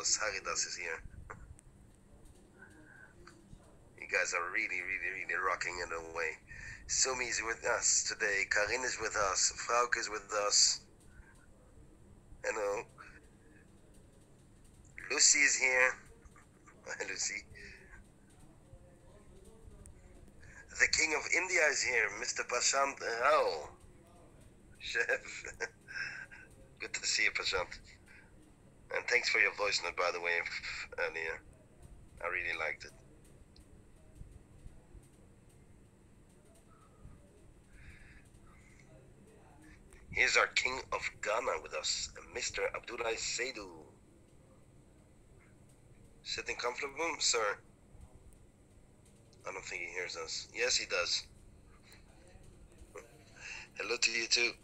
us. Haridas is here. You guys are really rocking it away. Sumi is with us today. Karin is with us. Frauke is with us. Hello. Lucy is here. Hi, Lucy. The King of India is here, Mr. Prashant Rao. Chef. Good to see you, Prashant. And thanks for your voice note, by the way, earlier. I really liked it. Here's our King of Ghana with us, Mr. Abdoulaye Seydou. Sitting comfortable, sir? I don't think he hears us. Yes, he does. Hello to you too.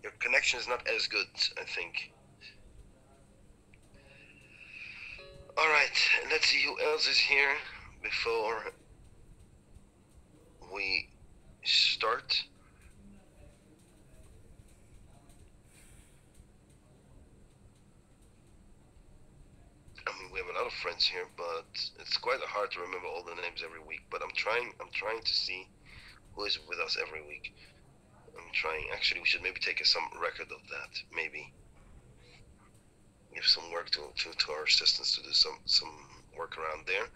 Your connection is not as good, I think. All right, let's see who else is here before we start. I mean, we have a lot of friends here, but it's quite hard to remember all the names every week. But I'm trying to see who is with us every week. I'm trying. Actually, we should maybe take some record of that. Maybe give some work to our assistants to do some work around there,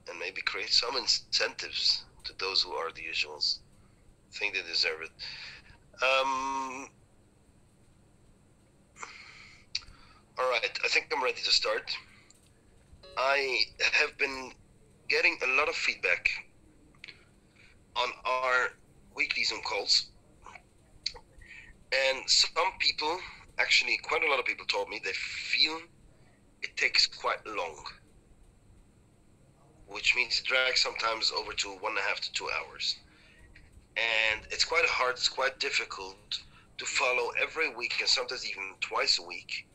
and maybe create some incentives to those who are the usuals. I think they deserve it. All right, I think I'm ready to start. I have been getting a lot of feedback on our weekly Zoom calls, and some people, actually quite a lot of people, told me they feel it takes quite long, which means it drags sometimes over to 1.5 to 2 hours, and it's quite hard, it's quite difficult to follow every week, and sometimes even twice a week,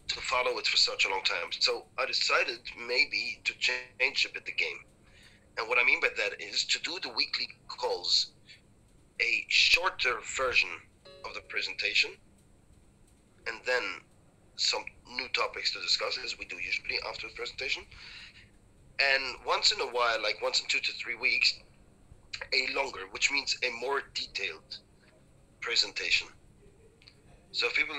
to follow it for such a long time. So I decided maybe to change a bit the game. And what I mean by that is to do the weekly calls a shorter version of the presentation, and then some new topics to discuss, as we do usually after the presentation. And once in a while, like once in 2 to 3 weeks, a longer, which means a more detailed presentation. So people,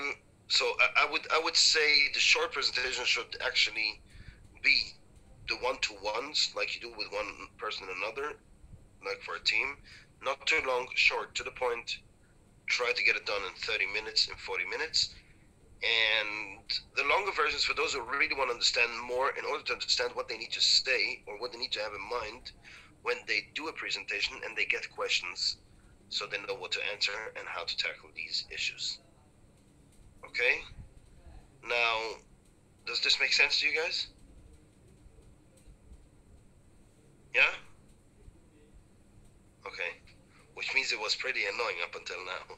I would say the short presentation should actually be the one-to-ones, like you do with one person and another, like for a team. Not too long, short, to the point. Try to get it done in 30 minutes, in 40 minutes. And the longer versions, for those who really want to understand more, in order to understand what they need to say or what they need to have in mind when they do a presentation and they get questions, so they know what to answer and how to tackle these issues. Okay? Now, does this make sense to you guys? Yeah? Okay. Which means it was pretty annoying up until now.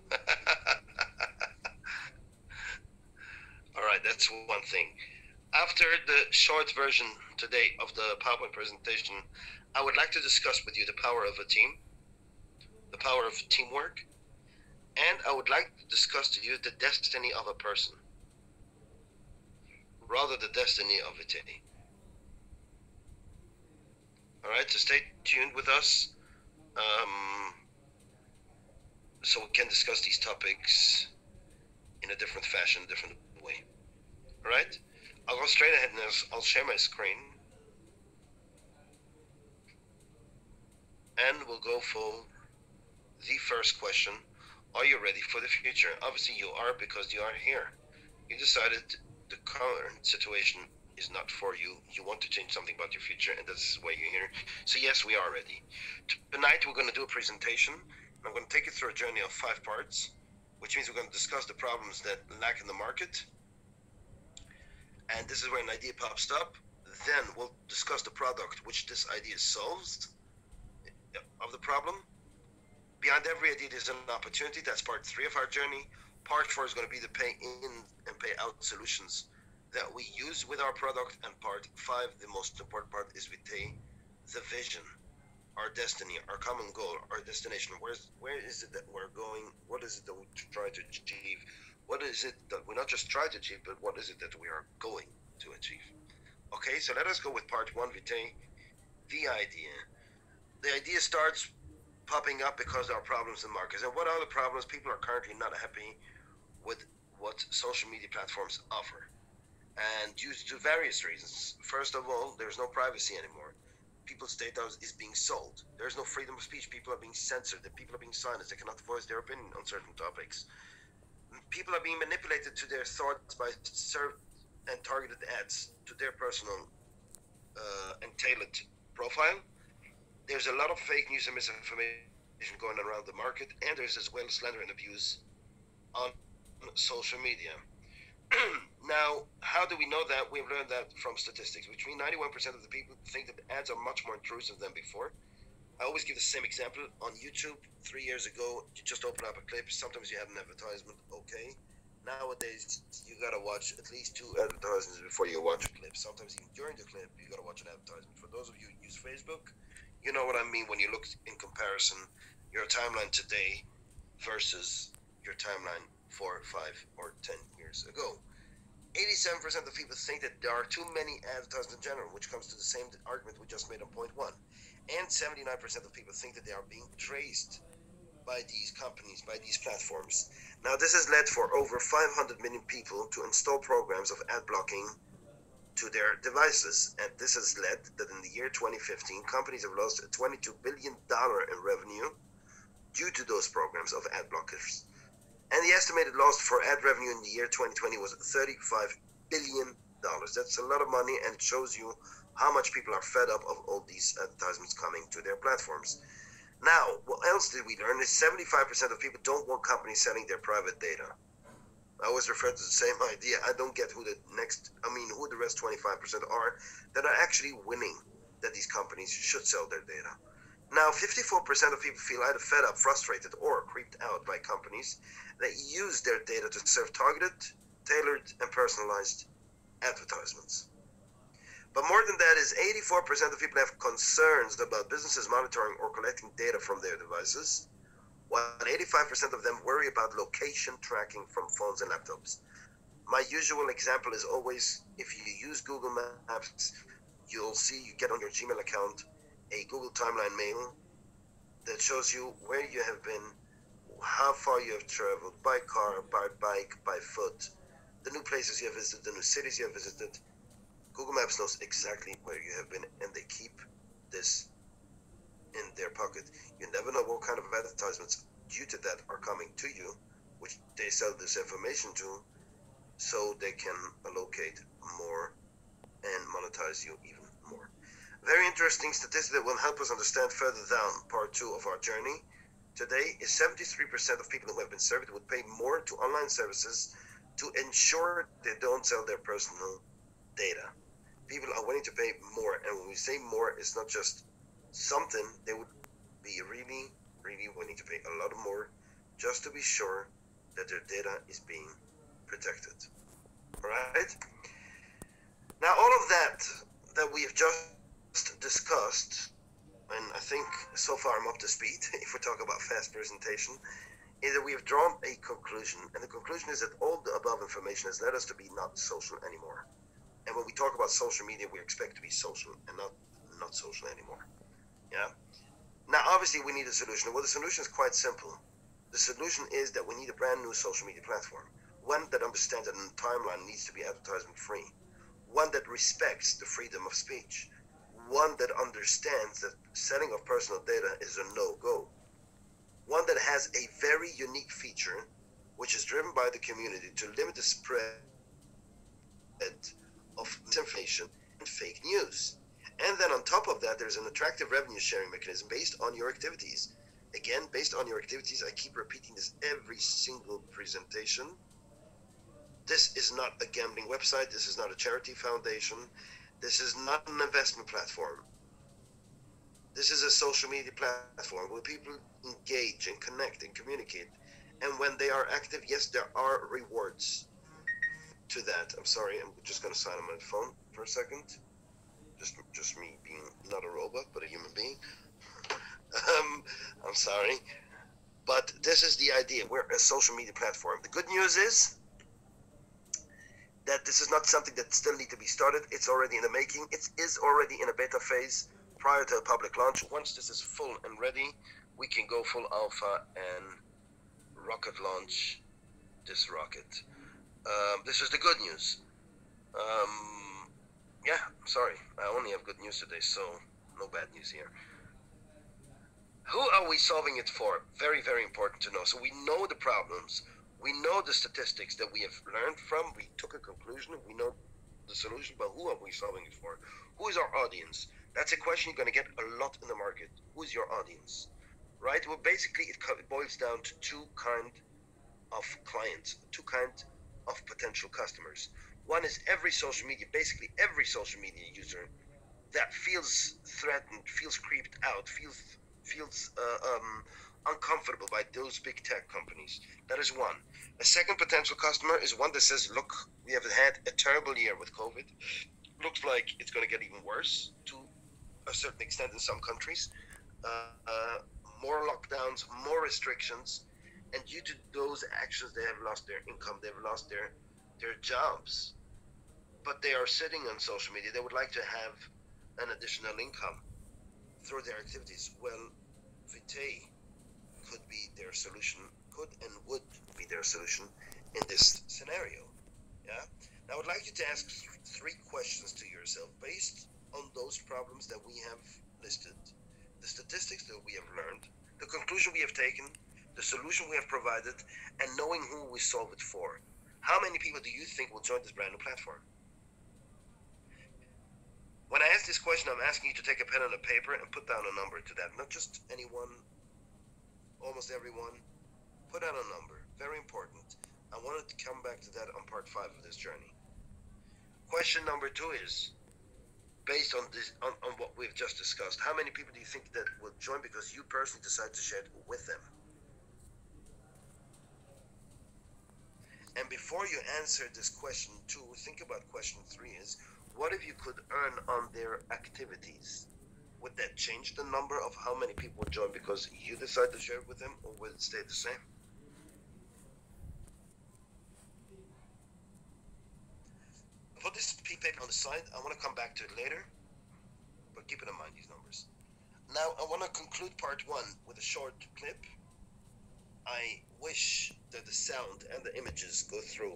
All right, that's one thing. After the short version today of the PowerPoint presentation, I would like to discuss with you the power of a team, the power of teamwork, and I would like to discuss to you the destiny of a person, rather the destiny of Vitae. All right, so stay tuned with us, so we can discuss these topics in a different fashion, different way. All right, I'll go straight ahead and I'll share my screen, and we'll go for the first question. Are you ready for the future? Obviously you are, because you are here. You decided the current situation is not for you. You want to change something about your future, and that's why you're here. So yes, we are ready. Tonight we're going to do a presentation. I'm going to take you through a journey of 5 parts, which means we're going to discuss the problems that lack in the market. And this is where an idea pops up. Then we'll discuss the product which this idea solves of the problem. Behind every idea there's an opportunity. That's part 3 of our journey. Part 4 is going to be the pay in and pay out solutions that we use with our product. And part 5, the most important part, is Vitae, the vision, our destiny, our common goal, our destination. Where is it that we're going? What is it that we're trying to achieve? What is it that we not just try to achieve, but what is it that we are going to achieve? Okay, so let us go with part one, Vitae, the idea. The idea starts popping up because there are problems in markets. And what are the problems? People are currently not happy with what social media platforms offer. And due to various reasons. First of all, there's no privacy anymore. People's data is being sold. There's no freedom of speech. People are being censored. The people are being silenced. They cannot voice their opinion on certain topics. People are being manipulated to their thoughts by served and targeted ads to their personal and tailored profile. There's a lot of fake news and misinformation going around the market, and there's as well slander and abuse on social media. Now, how do we know that? We've learned that from statistics. Between 91% of the people think that ads are much more intrusive than before. I always give the same example. On YouTube, 3 years ago, you just open up a clip. Sometimes you have an advertisement, okay. Nowadays, you gotta watch at least 2 advertisements before you watch a clip. Sometimes even during the clip, you gotta watch an advertisement. For those of you who use Facebook, you know what I mean when you look in comparison your timeline today versus your timeline 4, 5, or 10 years ago. 87% of people think that there are too many advertisements in general, which comes to the same argument we just made on point one. And 79% of people think that they are being traced by these companies, by these platforms. Now, this has led for over 500 million people to install programs of ad blocking to their devices. And this has led that in the year 2015, companies have lost $22 billion in revenue due to those programs of ad blockers. And the estimated loss for ad revenue in the year 2020 was $35 billion. That's a lot of money, and it shows you how much people are fed up of all these advertisements coming to their platforms. Now, what else did we learn is 75% of people don't want companies selling their private data. I always refer to the same idea. I don't get who the rest 25% are that are actually winning that these companies should sell their data. Now, 54% of people feel either fed up, frustrated, or creeped out by companies that use their data to serve targeted, tailored, and personalized advertisements. But more than that is 84% of people have concerns about businesses monitoring or collecting data from their devices, while 85% of them worry about location tracking from phones and laptops. My usual example is always, if you use Google Maps, you'll see you get on your Gmail account a Google timeline mail that shows you where you have been, how far you have traveled, by car, by bike, by foot, the new places you have visited, the new cities you have visited. Google Maps knows exactly where you have been, and they keep this in their pocket. You never know what kind of advertisements due to that are coming to you, which they sell this information to, so they can allocate more and monetize you even more. Very interesting statistic that will help us understand further down part 2 of our journey today is 73% of people who have been surveyed would pay more to online services to ensure they don't sell their personal data. People are willing to pay more, and when we say more, it's not just something. They would be really, really willing to pay a lot more just to be sure that their data is being protected. All right? Now, all of that we have just discussed, and I think so far I'm up to speed if we talk about fast presentation, is that we have drawn a conclusion, and the conclusion is that all the above information has led us to be not social anymore. And when we talk about social media, we expect to be social and not social anymore. Yeah. Now, obviously, we need a solution. Well, the solution is quite simple. The solution is that we need a brand new social media platform, one that understands that a timeline needs to be advertisement free, one that respects the freedom of speech, one that understands that selling of personal data is a no-go, one that has a very unique feature, which is driven by the community to limit the spread of misinformation and fake news. And then on top of that, there's an attractive revenue sharing mechanism based on your activities. Again, based on your activities, I keep repeating this every single presentation. This is not a gambling website. This is not a charity foundation. This is not an investment platform. This is a social media platform where people engage and connect and communicate. And when they are active, yes, there are rewards to that. I'm sorry, I'm just going to sign on my phone for a second. Just me being not a robot, but a human being. I'm sorry. But this is the idea. We're a social media platform. The good news is that this is not something that still need to be started. It's already in the making. It is already in a beta phase prior to a public launch. Once this is full and ready, we can go full alpha and rocket launch this rocket. This is the good news. Yeah, sorry, I only have good news today, so no bad news here. Who are we solving it for? Very, very important to know. So we know the problems. We know the statistics that we have learned from. We took a conclusion. We know the solution, but who are we solving it for? Who is our audience? That's a question you're going to get a lot in the market. Who is your audience? Right? Well, basically, it boils down to two kind of clients, two kind of potential customers. One is every social media, basically every social media user that feels threatened, feels creeped out, feels uncomfortable by those big tech companies. That is one. A second potential customer is one that says, look, we have had a terrible year with COVID. Looks like it's going to get even worse to a certain extent in some countries. More lockdowns, more restrictions. And due to those actions, they have lost their income, they've lost their jobs. But they are sitting on social media. They would like to have an additional income through their activities. Well, Vitae could be their solution, could and would be their solution in this scenario. Yeah. Now, I would like you to ask three questions to yourself based on those problems that we have listed, the statistics that we have learned, the conclusion we have taken, the solution we have provided, and knowing who we solve it for. How many people do you think will join this brand new platform? When I ask this question, I'm asking you to take a pen and a paper and put down a number to that. Not just anyone, almost everyone. Put down a number. Very important. I wanted to come back to that on part 5 of this journey. Question number 2 is, based on this, on what we've just discussed, how many people do you think that will join because you personally decide to share it with them? And before you answer this question 2, think about question 3 is, what if you could earn on their activities? Would that change the number of how many people would join because you decide to share it with them, or will it stay the same? Put this paper on the side. I want to come back to it later, but keep in mind these numbers. Now, I want to conclude part 1 with a short clip. I wish that the sound and the images go through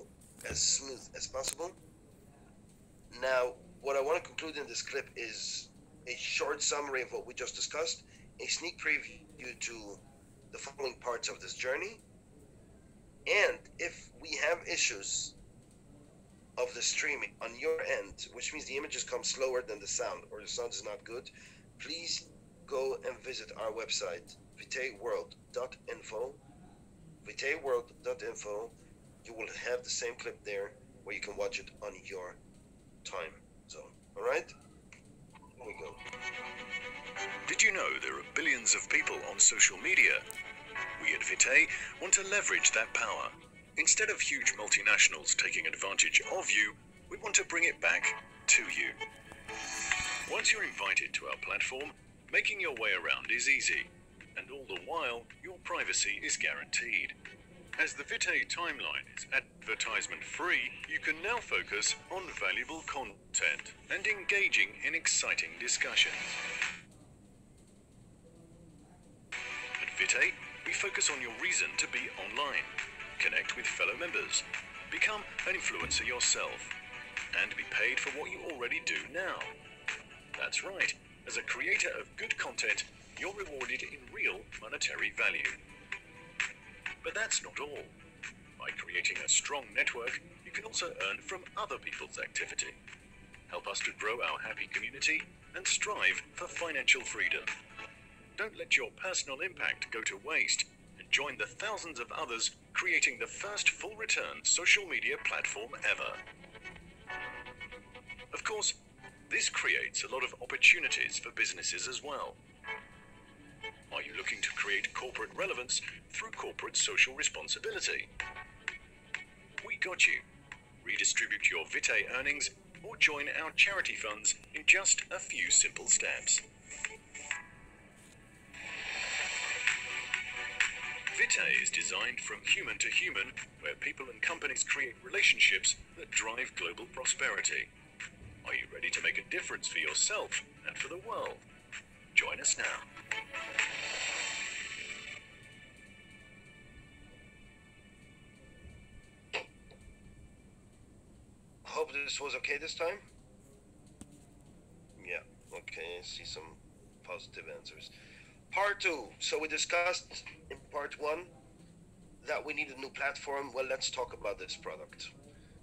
as smooth as possible. Now, what I want to conclude in this clip is a short summary of what we just discussed, a sneak preview to the following parts of this journey, and if we have issues of the streaming on your end, which means the images come slower than the sound, or the sound is not good, please go and visit our website, vitaeworld.info. vitaeworld.info. You will have the same clip there where you can watch it on your time zone. All right? Here we go. Did you know there are billions of people on social media? We at Vitae want to leverage that power. Instead of huge multinationals taking advantage of you, we want to bring it back to you. Once you're invited to our platform, making your way around is easy, and all the while, your privacy is guaranteed. As the Vitae timeline is advertisement-free, you can now focus on valuable content and engaging in exciting discussions. At Vitae, we focus on your reason to be online, connect with fellow members, become an influencer yourself, and be paid for what you already do now. That's right, as a creator of good content, you're rewarded in real monetary value. But that's not all. By creating a strong network, you can also earn from other people's activity. Help us to grow our happy community and strive for financial freedom. Don't let your personal impact go to waste and join the thousands of others creating the first full return social media platform ever. Of course, this creates a lot of opportunities for businesses as well. Are you looking to create corporate relevance through corporate social responsibility? We got you. Redistribute your Vitae earnings or join our charity funds in just a few simple steps. Vitae is designed from human to human, where people and companies create relationships that drive global prosperity. Are you ready to make a difference for yourself and for the world? Join us now. Hope this was okay this time. Yeah, okay, I see some positive answers. Part 2. So we discussed in part 1 that we need a new platform. Well, let's talk about this product.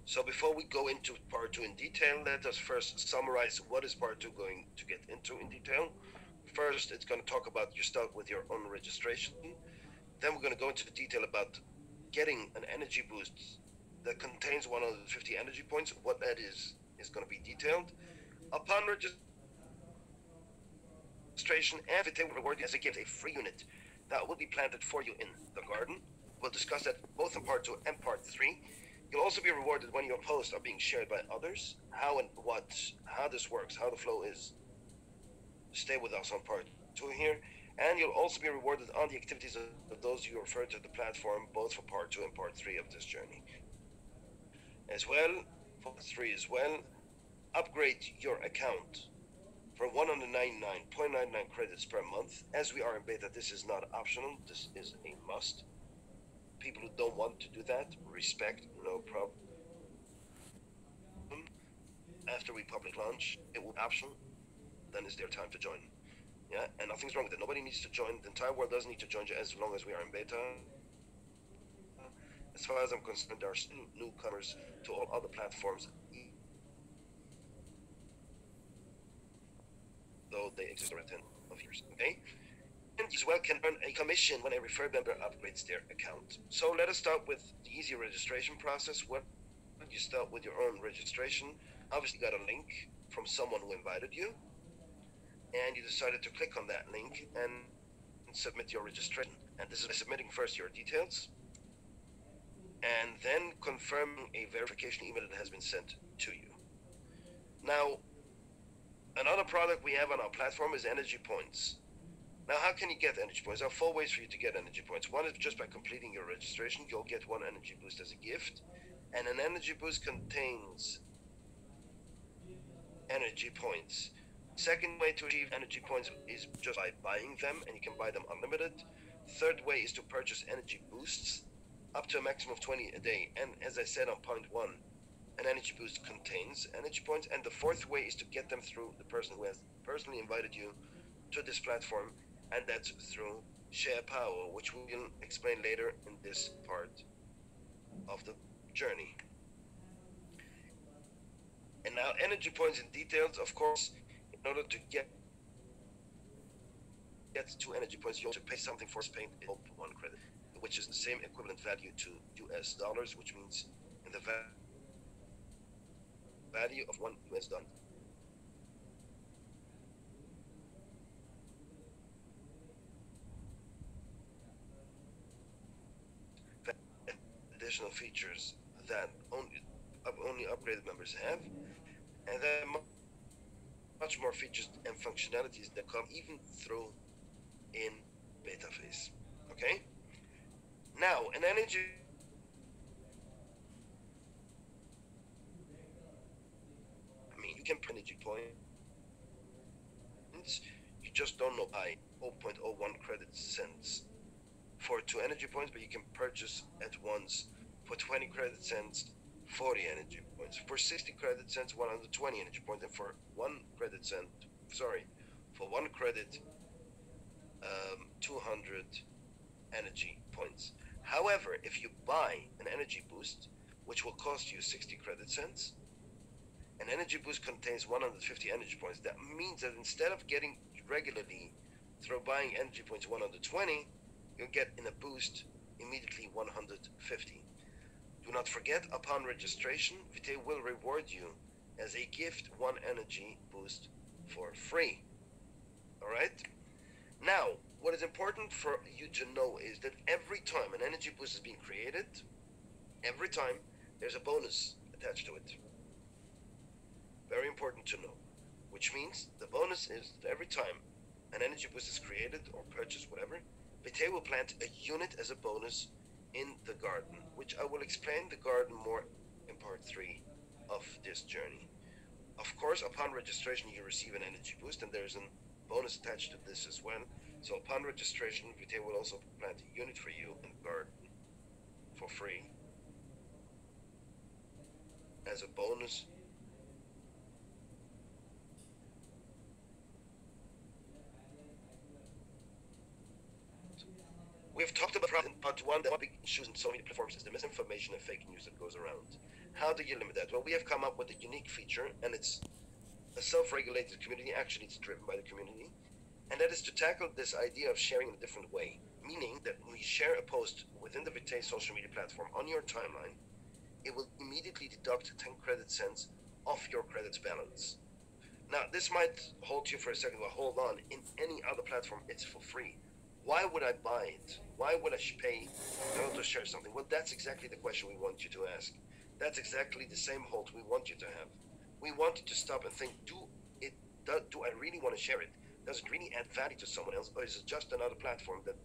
So before we go into part 2 in detail, let us first summarize what is part 2 going to get into in detail. First, it's going to talk about your start with your own registration. Then we're going to go into detail about getting an energy boost that contains 150 energy points. What that is going to be detailed. Upon registration, and Vitae will reward you as a gift a free unit that will be planted for you in the garden. We'll discuss that both in part 2 and part 3. You'll also be rewarded when your posts are being shared by others. How this works, how the flow is. Stay with us on part 2 here. And you'll also be rewarded on the activities of those you refer to the platform, both for part 2 and part 3 of this journey. As well, for 3 as well, upgrade your account for 199.99 credits per month. As we are in beta, this is not optional, this is a must. People who don't want to do that, respect, no problem. After we public launch, it will be optional, then it's their time to join. Yeah, and nothing's wrong with it. Nobody needs to join. The entire world doesn't need to join you as long as we are in beta. As far as I'm concerned, there are still newcomers to all other platforms, though they exist for 10 of years. Okay? And as well can earn a commission when a referred member upgrades their account. So let us start with the easy registration process. When you start with your own registration, obviously you got a link from someone who invited you, and you decided to click on that link and submit your registration. And this is by submitting first your details, and then confirming a verification email that has been sent to you. Now, another product we have on our platform is energy points. Now, how can you get energy points? There are 4 ways for you to get energy points. One is just by completing your registration. You'll get 1 energy boost as a gift, and an energy boost contains energy points. Second way to achieve energy points is just by buying them, and you can buy them unlimited. Third way is to purchase energy boosts up to a maximum of 20 a day. And as I said on point 1, an energy boost contains energy points. And the fourth way is to get them through the person who has personally invited you to this platform, and that's through share power, which we will explain later in this part of the journey. And now energy points in details. Of course, in order to get 2 energy points, you also pay something for paying 1 credit, which is the same equivalent value to US dollars, which means in the value of 1 US dollar. Additional features that only upgraded members have, and there are much more features and functionalities that come even through in beta phase. Okay? Now, an energy you can put energy points. You just don't know by 0.01 credit cents for 2 energy points, but you can purchase at once for 20 credit cents 40 energy points, for 60 credit cents 120 energy points, and for 1 credit 200 energy points. However, if you buy an energy boost, which will cost you 60 credit cents, an energy boost contains 150 energy points. That means that instead of getting regularly through buying energy points 120, you'll get in a boost immediately 150. Do not forget, upon registration, Vitae will reward you as a gift 1 energy boost for free. Alright? Now, what is important for you to know is that every time an energy boost is being created, every time there's a bonus attached to it. Very important to know. Which means the bonus is that every time an energy boost is created or purchased, whatever, Vitae will plant a unit as a bonus in the garden, which I will explain the garden more in part 3 of this journey. Of course, upon registration, you receive an energy boost, and there's a bonus attached to this as well. So upon registration, Vitae will also plant a unit for you in the garden for free as a bonus. We've talked about in part 1 that one big issue in so many platforms is the misinformation and fake news that goes around. How do you limit that? Well, we have come up with a unique feature, and it's a self-regulated community. Actually, it's driven by the community, and that is to tackle this idea of sharing in a different way. Meaning that when you share a post within the Vitae social media platform on your timeline, it will immediately deduct 10 credit cents off your credits balance. Now, this might hold you for a second, but hold on. In any other platform, it's for free. Why would I buy it? Why would I pay in order to share something? Well, that's exactly the question we want you to ask. That's exactly the same hold we want you to have. We want you to stop and think, do I really want to share it? Does it really add value to someone else? Or is it just another platform that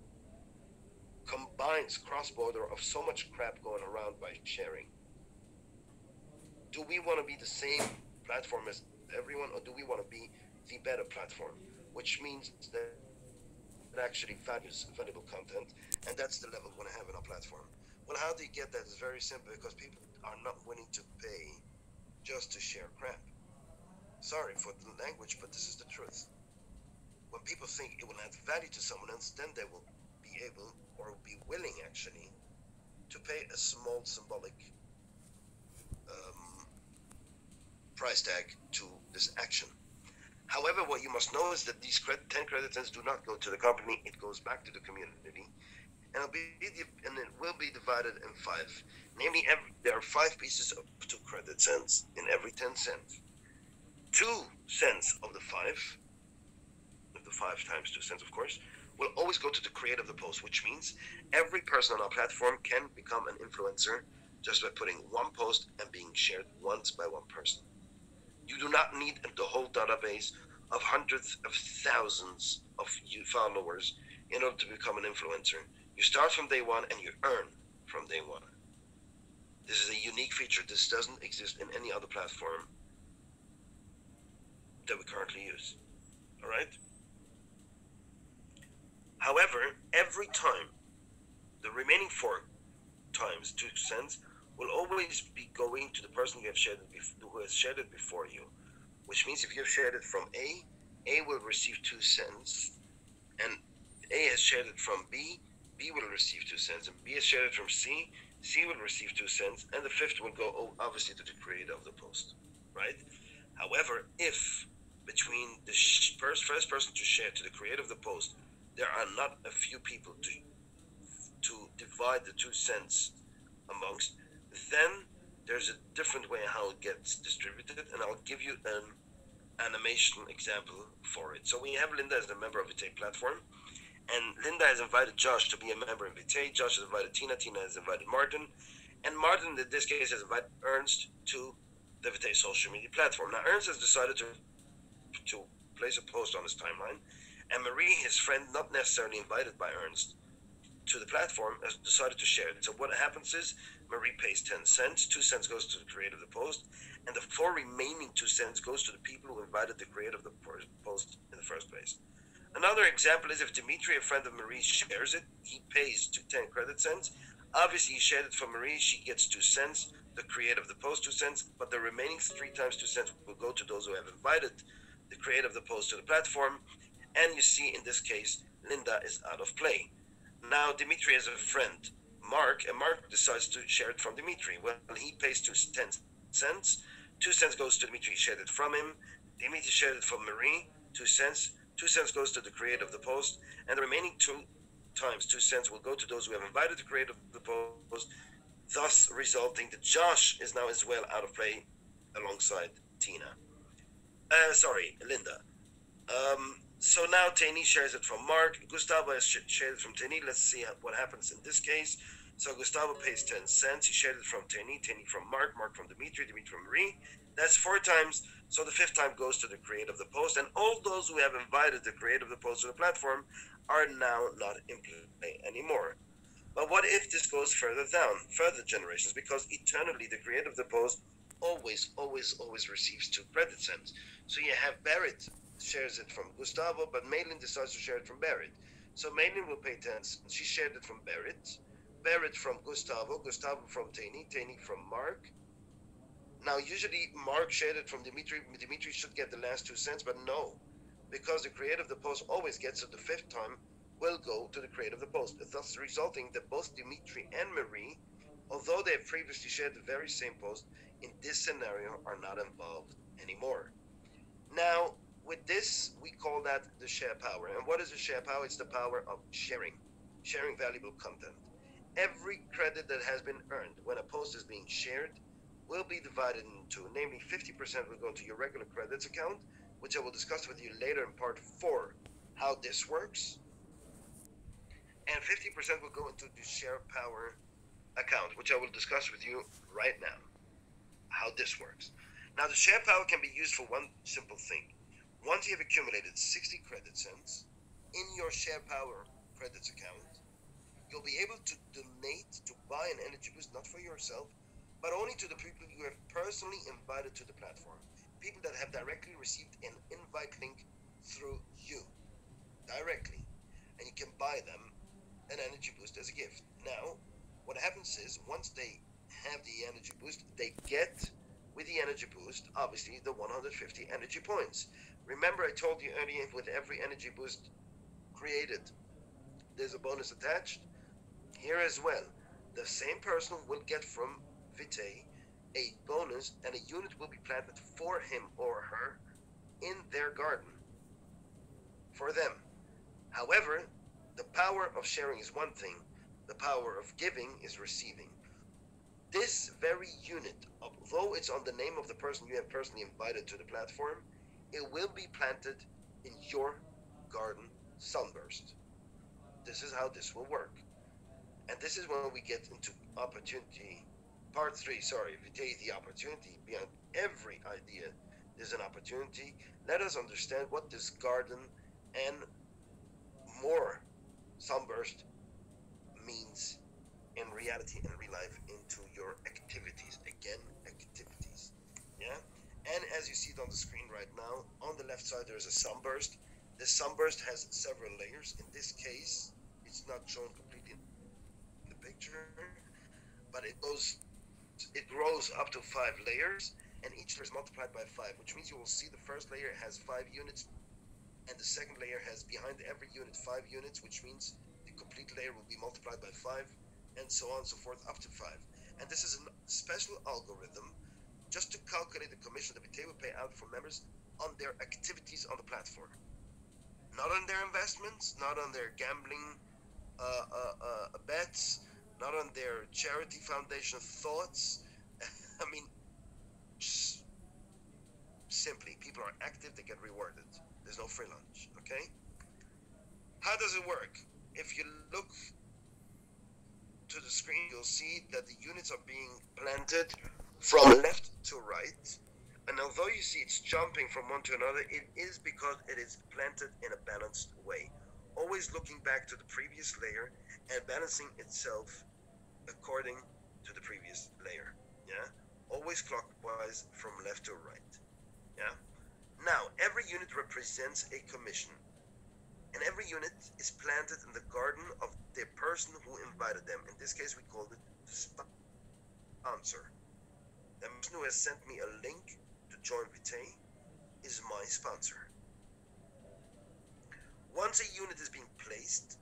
combines cross-border of so much crap going around by sharing? Do we want to be the same platform as everyone, or do we want to be the better platform? Which means that it actually values valuable content, and that's the level we want to have in our platform. Well, how do you get that? It's very simple, because people are not willing to pay just to share crap. Sorry for the language, but this is the truth. When people think it will add value to someone else, then they will be able, or be willing actually, to pay a small symbolic price tag to this action. However, what you must know is that these 10 credit cents do not go to the company, it goes back to the community, and it will be divided in 5. Namely, there are 5 pieces of 2 credit cents in every 10 cents. 2 cents of the 5 times 2 cents, of course, will always go to the creator of the post, which means every person on our platform can become an influencer just by putting one post and being shared once by one person. You do not need the whole database of hundreds of thousands of followers in order to become an influencer. You start from day one and you earn from day one. This is a unique feature. This doesn't exist in any other platform that we currently use. All right? However, every time, the remaining 4 times 2 cents will always be going to the person who has shared it before you. Which means if you have shared it from A will receive 2 cents, and A has shared it from B will receive 2 cents, and B has shared it from C will receive 2 cents, and the 5th will go obviously to the creator of the post, right? However, if between the first person to share to the creator of the post, there are not a few people to divide the 2 cents amongst, then there's a different way how it gets distributed, and I'll give you an animation example for it. So we have Linda as a member of Vitae platform, and Linda has invited Josh to be a member of Vitae. Josh has invited Tina has invited Martin, and Martin in this case has invited Ernst to the Vitae social media platform. Now Ernst has decided to place a post on his timeline, and Marie, his friend, not necessarily invited by Ernst to the platform, has decided to share it. So what happens is Marie pays 10 cents, 2 cents goes to the creator of the post, and the 4 remaining 2 cents goes to the people who invited the creator of the post in the first place. Another example is if Dimitri, a friend of Marie, shares it, he pays 10 credit cents. Obviously, he shared it for Marie, she gets 2 cents, the creator of the post 2 cents, but the remaining 3 times 2 cents will go to those who have invited the creator of the post to the platform, and you see in this case, Linda is out of play. Now, Dimitri has a friend, Mark, and Mark decides to share it from Dimitri. Well, he pays 2 cents. 2 cents goes to Dimitri, shared it from him. Dimitri shared it from Marie, 2 cents. 2 cents goes to the creator of the post, and the remaining 2 times 2 cents will go to those who have invited the creator of the post, thus resulting that Josh is now as well out of play alongside Linda. So now Taini shares it from Mark. Gustavo has shared it from Taini. Let's see what happens in this case. So Gustavo pays 10 cents. He shared it from Teni, Teni from Mark, Mark from Dimitri, Dimitri from Marie. That's 4 times. So the 5th time goes to the creator of the post. And all those who have invited the creator of the post to the platform are now not in play anymore. But what if this goes further down, further generations? Because eternally the creator of the post always receives 2 credit cents. So you have Barrett shares it from Gustavo, but Maylin decides to share it from Barrett. So Maylin will pay 10 cents. She shared it from Barrett. Barrett from Gustavo. Gustavo from Teni. Teni from Mark. Now, usually Mark shared it from Dimitri. Dimitri should get the last 2 cents, but no. Because the creator of the post always gets it the 5th time, will go to the creator of the post, thus resulting that both Dimitri and Marie, although they have previously shared the very same post, in this scenario are not involved anymore. Now, with this, we call that the share power. And what is the share power? It's the power of sharing valuable content. Every credit that has been earned when a post is being shared will be divided into, namely 50% will go into your regular credits account, which I will discuss with you later in part 4, how this works. And 50% will go into the share power account, which I will discuss with you right now, how this works. Now, the share power can be used for one simple thing. Once you have accumulated 60 credit cents in your share power credits account, you'll be able to donate to buy an energy boost, not for yourself, but only to the people you have personally invited to the platform. People that have directly received an invite link through you, directly. And you can buy them an energy boost as a gift. Now, what happens is, once they have the energy boost, they get, with the energy boost, obviously, the 150 energy points. Remember, I told you earlier, with every energy boost created, there's a bonus attached. Here as well, the same person will get from Vitae a bonus, and a unit will be planted for him or her in their garden, for them. However, the power of sharing is one thing, the power of giving is receiving. This very unit, although it's on the name of the person you have personally invited to the platform, it will be planted in your garden sunburst. This is how this will work. And this is when we get into opportunity. Part 3, Vitae, the opportunity. Beyond every idea, there's an opportunity. Let us understand what this garden and more sunburst means in reality and real life into your activities. Again, activities. Yeah? And as you see it on the screen right now, on the left side there's a sunburst. This sunburst has several layers. In this case, it's not shown completely in the picture, but it grows up to 5 layers, and each layer is multiplied by 5, which means you will see the first layer has 5 units, and the second layer has behind every unit 5 units, which means the complete layer will be multiplied by 5, and so on and so forth up to 5. And this is a special algorithm just to calculate the commission that Vitae will pay out for members on their activities on the platform. Not on their investments, not on their gambling bets, not on their charity foundation thoughts. I mean, simply, people are active, they get rewarded. There's no free lunch, okay? How does it work? If you look to the screen, you'll see that the units are being planted from left to right. And although you see it's jumping from one to another, it is because it is planted in a balanced way. Always looking back to the previous layer and balancing itself according to the previous layer. Yeah? Always clockwise from left to right. Yeah? Now, every unit represents a commission. And every unit is planted in the garden of the person who invited them. In this case, we called it the sponsor. The person who has sent me a link to join Vitae is my sponsor. Once a unit is being planted,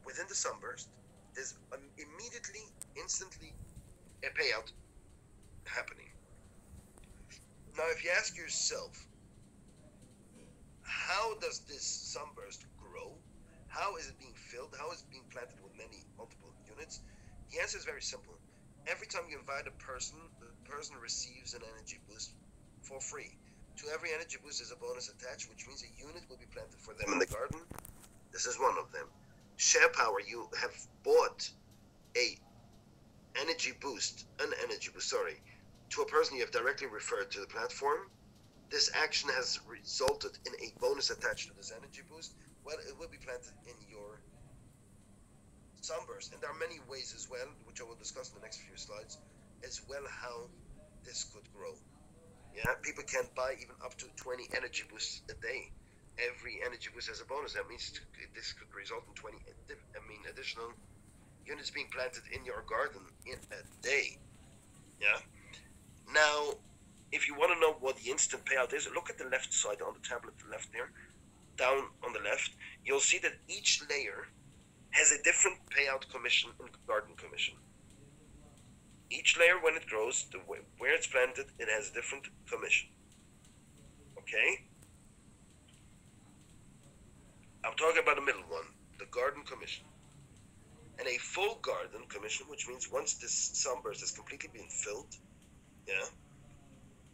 within the sunburst, there's immediately, instantly, a payout happening. Now, if you ask yourself, how does this sunburst grow? How is it being filled? How is it being planted with multiple units? The answer is very simple. Every time you invite a person, the person receives an energy boost for free. To every energy boost is a bonus attached, which means a unit will be planted for them in the garden. This is one of them. share power, you have bought an energy boost, to a person you have directly referred to the platform, this action has resulted in a bonus attached to this energy boost. Well, it will be planted in your sunburst. And there are many ways as well, which I will discuss in the next few slides, as well how this could grow. Yeah, people can buy even up to 20 energy boosts a day. Every energy boost has a bonus. That means this could result in 20, additional units being planted in your garden in a day. Yeah. Now, if you want to know what the instant payout is, look at the left side on the tablet, left there, down on the left. You'll see that each layer has a different payout commission and garden commission. Each layer, when it grows, where it's planted, it has a different commission. Okay? I'm talking about the middle one, the garden commission. And a full garden commission, which means once this sunburst has completely been filled, yeah,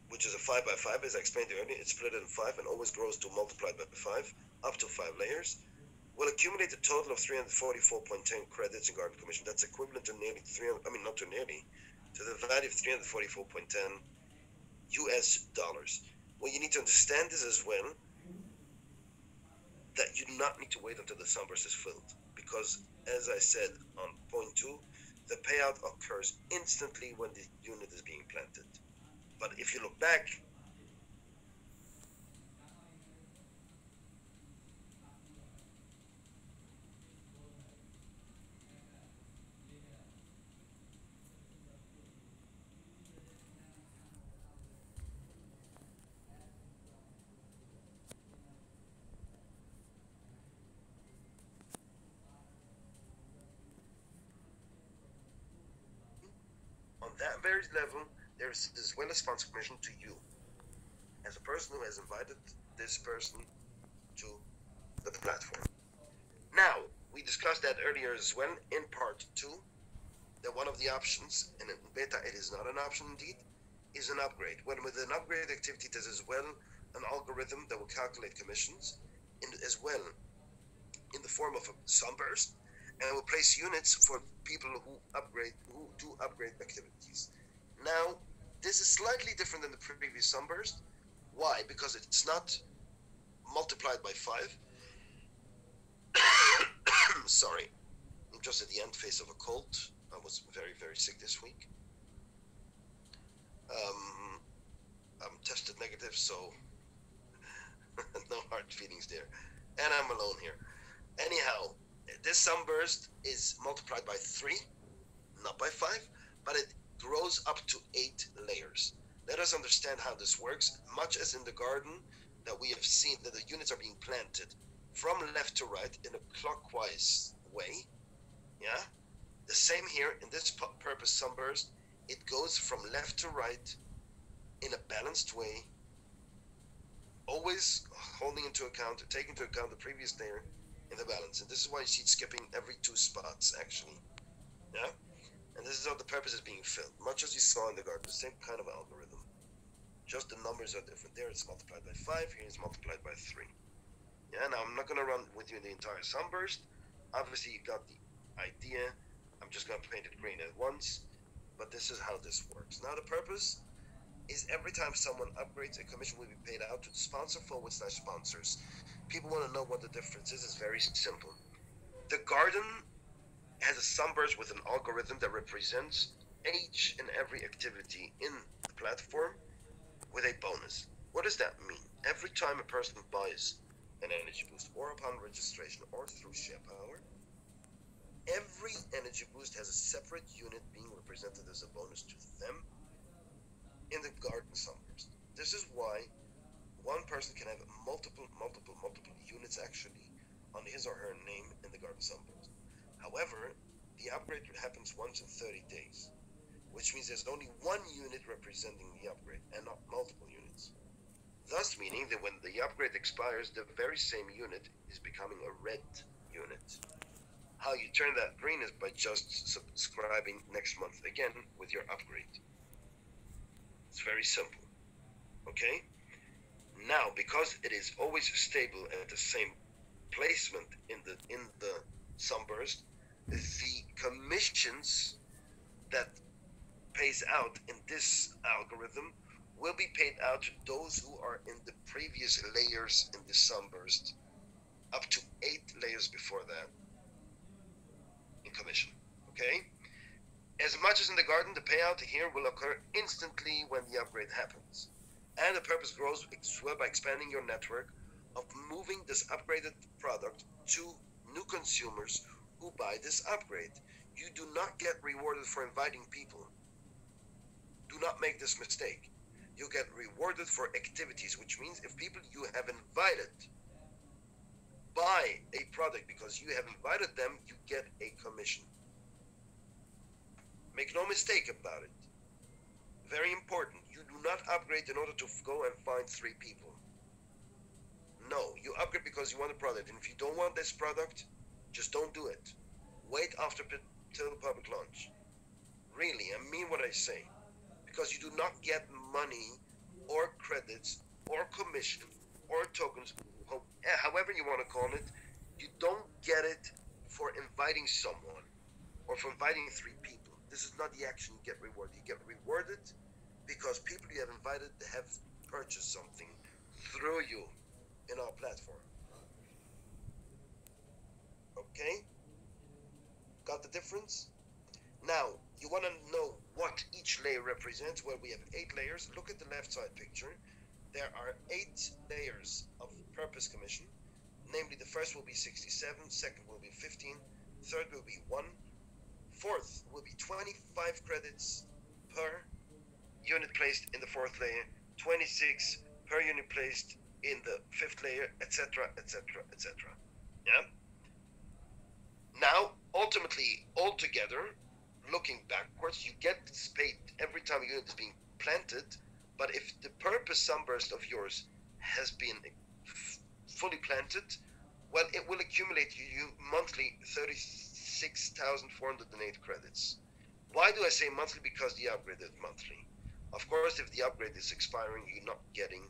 which is a 5 by 5, as I explained earlier, it's split in 5 and always grows to multiplied by 5, up to 5 layers, will accumulate a total of 344.10 credits in garden commission. That's equivalent to nearly to the value of 344.10 US dollars. Well, you need to understand this as well, that you do not need to wait until the sunburst is filled, because as I said on point 2, the payout occurs instantly when the unit is being planted. But if you look back, on that very level, there's as well as sponsor commission to you, as a person who has invited this person to the platform. Now, we discussed that earlier as well in part 2, that one of the options, and in beta it is not an option indeed, is an upgrade. When with an upgrade activity, there's as well an algorithm that will calculate commissions, as well in the form of a sunburst, and will place units for people who do upgrade activities. Now, this is slightly different than the previous sunburst. Why? Because it's not multiplied by 5. Sorry, I'm just at the end phase of a cold. I was very, very sick this week. I'm tested negative, so no hard feelings there. And I'm alone here. Anyhow, this sunburst is multiplied by 3, not by 5, but it grows up to 8 layers. Let us understand how this works, much as in the garden that we have seen that the units are being planted from left to right in a clockwise way. Yeah? The same here in this purpose sunburst, it goes from left to right in a balanced way, always taking into account the previous layer in the balance. And this is why you see it skipping every 2 spots, actually. Yeah? And this is how the purpose is being filled, much as you saw in the garden, the same kind of algorithm. Just the numbers are different. There it's multiplied by 5, here it's multiplied by 3. Yeah, now I'm not going to run with you the entire sunburst. Obviously you got the idea. I'm just going to paint it green at once. But this is how this works. Now the purpose is every time someone upgrades, a commission will be paid out to the sponsor /sponsors. People want to know what the difference is. It's very simple. The garden has a sunburst with an algorithm that represents each and every activity in the platform with a bonus. What does that mean? Every time a person buys an energy boost, or upon registration, or through share power, every energy boost has a separate unit being represented as a bonus to them in the garden sunburst. This is why one person can have multiple units actually on his or her name in the garden sunburst. However, the upgrade happens once in 30 days, which means there's only one unit representing the upgrade and not multiple units. Thus meaning that when the upgrade expires, the very same unit is becoming a red unit. How you turn that green is by just subscribing next month again with your upgrade. It's very simple. Okay? Now, because it is always stable at the same placement in the Sunburst, the commissions that pays out in this algorithm will be paid out to those who are in the previous layers in the Sunburst, up to 8 layers before that in commission. Okay? As much as in the garden, the payout here will occur instantly when the upgrade happens. And the purpose grows as well by expanding your network of moving this upgraded product to new consumers who buy this upgrade. You do not get rewarded for inviting people. Do not make this mistake. You get rewarded for activities, which means if people you have invited buy a product because you have invited them, you get a commission. Make no mistake about it. Very important. You do not upgrade in order to go and find 3 people. No, you upgrade because you want a product. And if you don't want this product, just don't do it. Wait till the public launch. Really, I mean what I say. Because you do not get money or credits or commission or tokens, however you want to call it. You don't get it for inviting someone or for inviting 3 people. This is not the action you get rewarded. You get rewarded because people you have invited have purchased something through you in our platform. Okay? Got the difference? Now, you want to know what each layer represents? Well, we have 8 layers. Look at the left side picture. There are 8 layers of purpose commission. Namely, the first will be 67, second will be 15, third will be 1, fourth will be 25 credits per unit placed in the 4th layer, 26 per unit placed in the 5th layer, etc., etc., etc. Yeah? Now, ultimately, altogether, looking backwards, you get paid every time a unit is being planted, but if the purpose sunburst of yours has been fully planted, well, it will accumulate you monthly 36,408 credits. Why do I say monthly? Because the upgrade is monthly. Of course, if the upgrade is expiring, you're not getting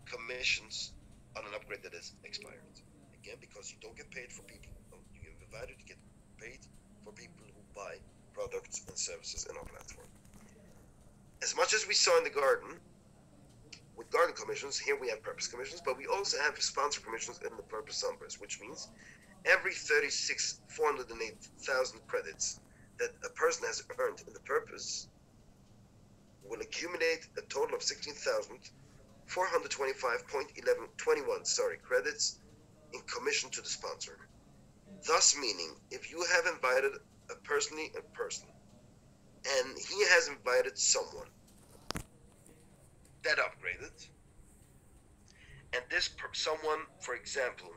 commissions on an upgrade that is expired. Again, because you don't get paid for people you have invited to get paid for people who buy products and services in our platform. As much as we saw in the garden, with garden commissions, here we have purpose commissions, but we also have sponsor commissions in the purpose sunburst, which means every 408,000 credits that a person has earned in the purpose will accumulate a total of 16,425.21 credits in commission to the sponsor. Thus meaning, if you have invited a person, and he has invited someone that upgraded, and this someone, for example,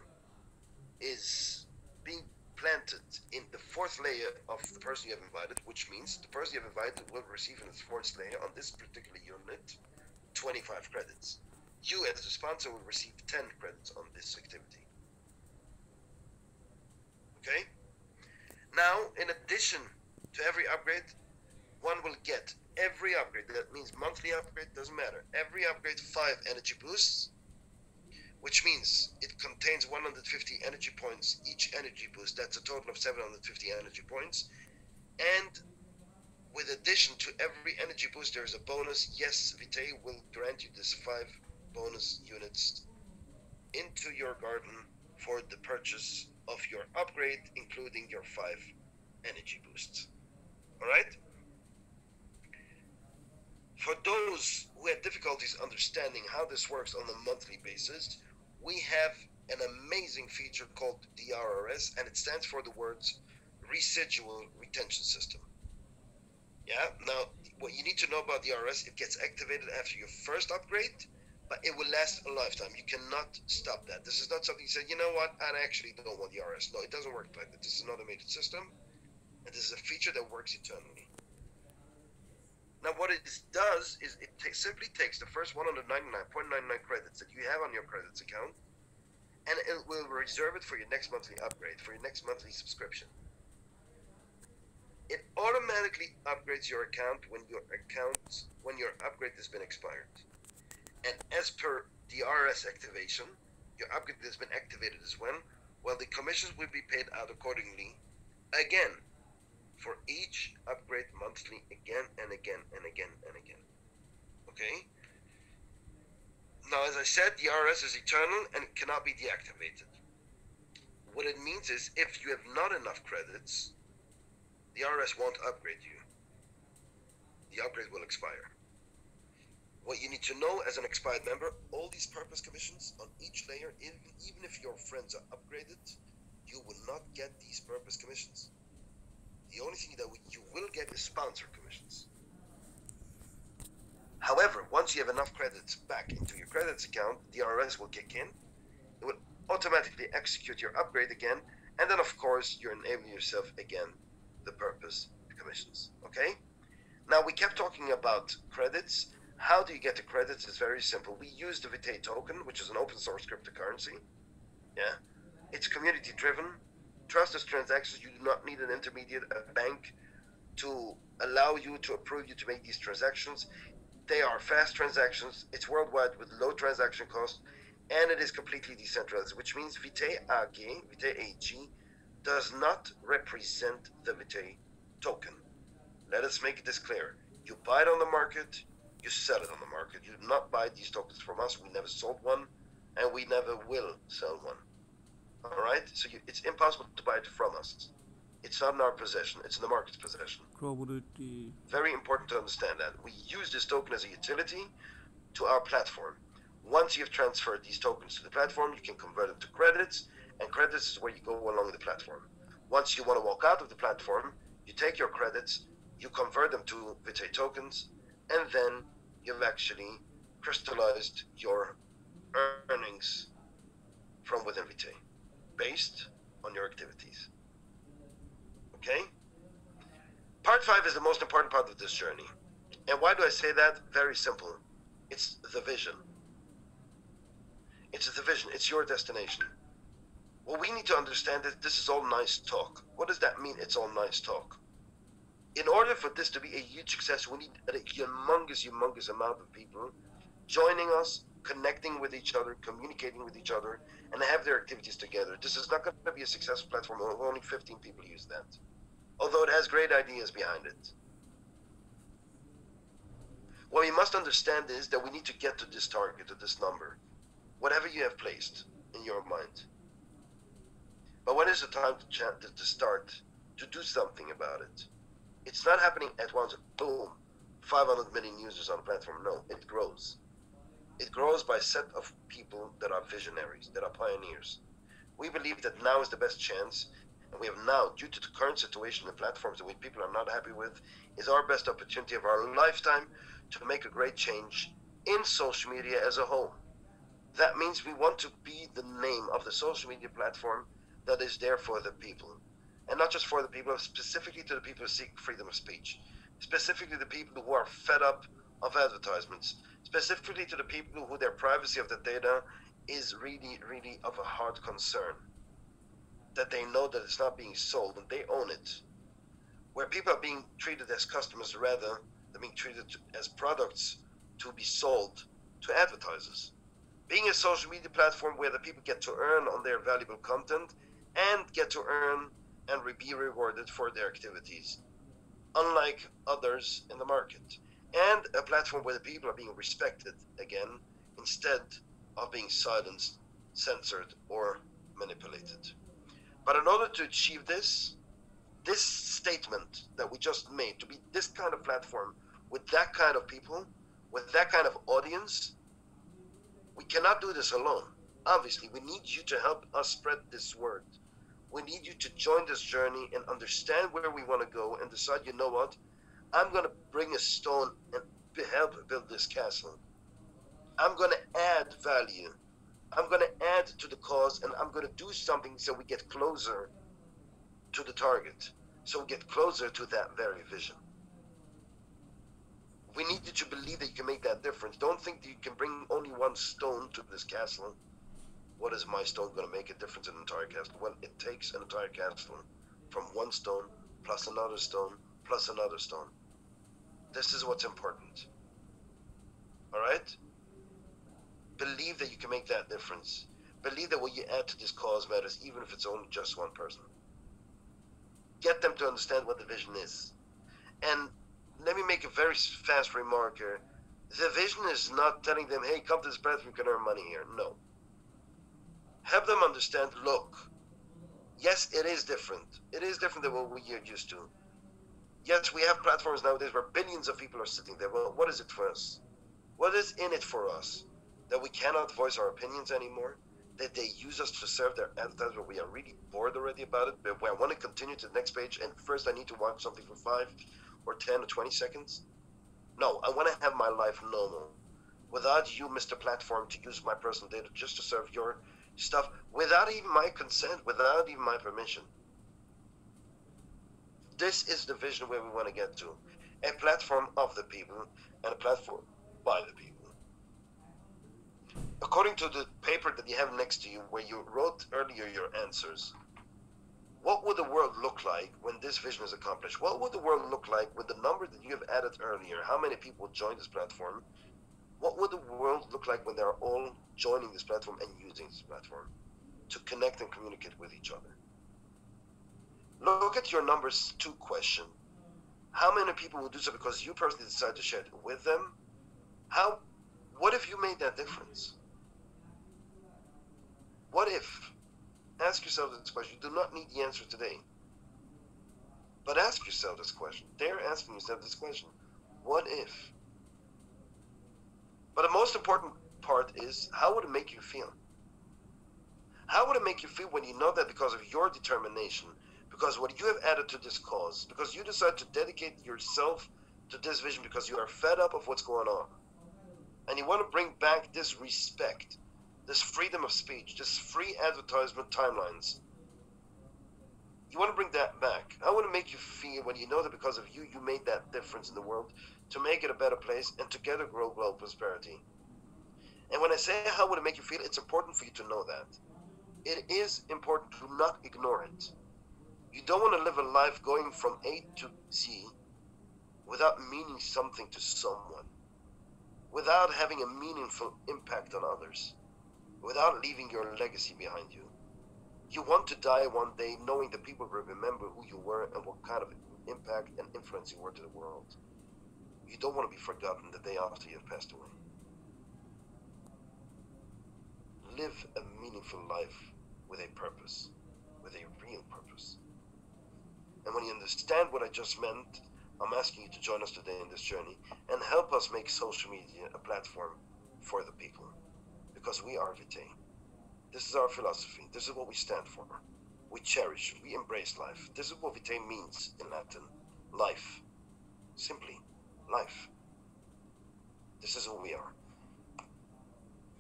is being planted in the 4th layer of the person you have invited, which means the person you have invited will receive in its 4th layer on this particular unit 25 credits. You as the sponsor will receive 10 credits on this activity. Okay? Now, in addition to every upgrade, one will get every upgrade. That means monthly upgrade, doesn't matter. Every upgrade 5 energy boosts, which means it contains 150 energy points. Each energy boost, that's a total of 750 energy points. And with addition to every energy boost, there's a bonus. Yes, Vitae will grant you this 5 bonus units into your garden for the purchase of your upgrade, including your 5 energy boosts. All right? For those who have difficulties understanding how this works on a monthly basis, we have an amazing feature called DRRS, and it stands for the words Residual Retention System. Yeah, now what you need to know about DRRS, it gets activated after your first upgrade, but it will last a lifetime. You cannot stop that. This is not something you say, you know what, I actually don't want DRRS. No, it doesn't work like that. This is an automated system, and this is a feature that works eternally. Now, what it does is it simply takes the first 199.99 credits that you have on your credits account, and it will reserve it for your next monthly upgrade, for your next monthly subscription. It automatically upgrades your account when your upgrade has been expired. And as per the RS activation, your upgrade has been activated as well Well, the commissions will be paid out accordingly, again, for each upgrade monthly, again and again and again and again. Okay? Now, as I said, the RS is eternal and it cannot be deactivated. What it means is if you have not enough credits, the RS won't upgrade you. The upgrade will expire. What you need to know as an expired member, all these purpose commissions on each layer, even if your friends are upgraded, you will not get these purpose commissions. The only thing that you will get is sponsor commissions. However, once you have enough credits back into your credits account, the RS will kick in. It will automatically execute your upgrade again, and then of course you're enabling yourself again the purpose commissions. Okay? Now we kept talking about credits. How do you get the credits? It's very simple. We use the Vitae token, which is an open source cryptocurrency. Yeah, it's community driven. Trustless transactions. You do not need an intermediate, a bank, to allow you to approve you to make these transactions. They are fast transactions. It's worldwide with low transaction cost, and it is completely decentralized, which means Vitae AG, does not represent the Vitae token. Let us make this clear. You buy it on the market, you sell it on the market. You do not buy these tokens from us. We never sold one, and we never will sell one. All right? So it's impossible to buy it from us. It's not in our possession. It's in the market's possession. Very important to understand that. We use this token as a utility to our platform. Once you've transferred these tokens to the platform, you can convert them to credits, and credits is where you go along the platform. Once you want to walk out of the platform, you take your credits, you convert them to Vitae tokens, and then you've actually crystallized your earnings from within Vitae based on your activities. Okay? Part 5 is the most important part of this journey. And why do I say that? Very simple. It's the vision. It's the vision. It's your destination. What we need to understand is this is all nice talk. What does that mean, it's all nice talk? In order for this to be a huge success, we need a humongous amount of people joining us, connecting with each other, communicating with each other, and have their activities together. This is not going to be a successful platform if only 15 people use that, although it has great ideas behind it. What we must understand is that we need to get to this target, to this number, whatever you have placed in your mind. But when is the time to start to do something about it? It's not happening at once, boom, 500 million users on the platform. No, it grows. It grows by a set of people that are visionaries, that are pioneers. We believe that now is the best chance, and we have now, due to the current situation in platforms that people are not happy with, is our best opportunity of our lifetime to make a great change in social media as a whole. That means we want to be the name of the social media platform that is there for the people. And not just for the people, specifically to the people who seek freedom of speech. Specifically the people who are fed up of advertisements. Specifically to the people who their privacy of the data is really, really of a hard concern. That they know that it's not being sold and they own it. Where people are being treated as customers rather than being treated as products to be sold to advertisers. Being a social media platform where the people get to earn on their valuable content and get to earn and be rewarded for their activities, unlike others in the market. And a platform where the people are being respected again, instead of being silenced, censored, or manipulated. But in order to achieve this statement that we just made, to be this kind of platform, with that kind of people, with that kind of audience, we cannot do this alone. Obviously, we need you to help us spread this word. We need you to join this journey and understand where we want to go and decide, you know what, I'm going to bring a stone and help build this castle. I'm going to add value. I'm going to add to the cause, and I'm going to do something so we get closer to the target, so we get closer to that very vision. We need you to believe that you can make that difference. Don't think that you can bring only one stone to this castle. What is my stone going to make a difference in an entire castle? Well, it takes an entire castle from one stone plus another stone plus another stone. This is what's important. All right? Believe that you can make that difference. believe that what you add to this cause matters, even if it's only just one person. Get them to understand what the vision is. And let me make a very fast remark here. The vision is not telling them, hey, come to this platform, you can earn money here. No. Help them understand, look, yes, it is different. It is different than what we are used to. Yes, we have platforms nowadays where billions of people are sitting there. Well, what is it for us? What is in it for us? That we cannot voice our opinions anymore? That they use us to serve their advertisers, where we are really bored already about it, but where I want to continue to the next page and first I need to watch something for 5 or 10 or 20 seconds? No, I want to have my life normal. Without you, Mr. Platform, to use my personal data just to serve your stuff, without even my consent, without even my permission. This is the vision where we want to get to. A platform of the people and a platform by the people. According to the paper that you have next to you, where you wrote earlier your answers, what would the world look like when this vision is accomplished? What would the world look like with the number that you have added earlier? How many people would join this platform? What would the world look like when they're all joining this platform and using this platform to connect and communicate with each other? Look at your numbers 2 question. How many people will do so because you personally decide to share it with them? What if you made that difference? What if? Ask yourself this question. You do not need the answer today. But ask yourself this question. They're asking yourself this question. What if? But the most important part is, how would it make you feel? How would it make you feel when you know that because of your determination, because what you have added to this cause, because you decide to dedicate yourself to this vision because you are fed up of what's going on, and you want to bring back this respect, this freedom of speech, this free advertisement timelines. You want to bring that back. How would it make you feel when you know that because of you, you made that difference in the world to make it a better place and together grow global prosperity? And when I say how would it make you feel, it's important for you to know that. It is important to not ignore it. You don't want to live a life going from A to Z without meaning something to someone, without having a meaningful impact on others, without leaving your legacy behind you. You want to die one day knowing that people will remember who you were and what kind of impact and influence you were to the world. You don't want to be forgotten the day after you have passed away. Live a meaningful life with a purpose, with a real purpose. And when you understand what I just meant, I'm asking you to join us today in this journey and help us make social media a platform for the people. Because we are Vitae. This is our philosophy. This is what we stand for. We cherish, we embrace life. This is what Vitae means in Latin. Life. Simply, life. This is who we are.